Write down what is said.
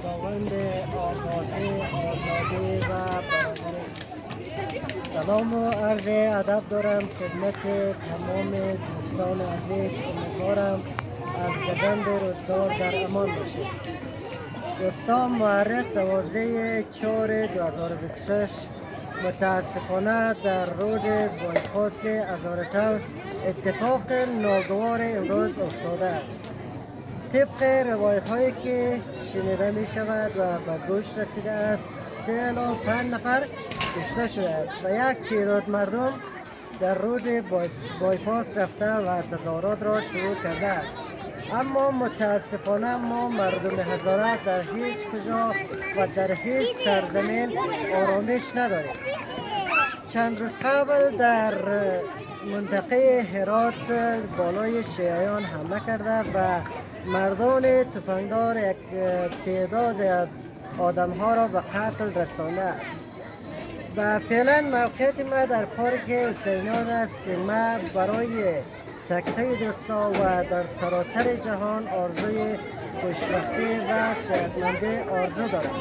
خداوند آگاهی، آزادی و برابری. سلام و عرض ادب دارم خدمت تمام دوستان عزیز. امیدوارم از گزند روزگار در امان باشید. دوستان، معرف 12/4/2026 متاسفانه در رود بایپاس ازارتاون اتفاق ناگوار امروز افتاده است. طبق روایت هایی که شنیده می شود و به گوش رسیده است، 3 الی 5 نفر کشته شده است و یک تعداد مردم در رود بایپاس رفته و تظاهرات را شروع کرده است. اما متاسفانه ما مردم هزاره در هیچ کجا و در هیچ سرزمین آرامش نداریم. چند روز قبل در منطقه هرات بالای شیعیان حمله کرده و مردان تفنگدار یک تعداد از آدمها را به قتل رسانده است. و فعلا موقعیت ما در پارک حسینیان است که ما برای تک دوستا و در سراسر جهان آرزوی خوشبختی و صحتمندی آرزو دارم.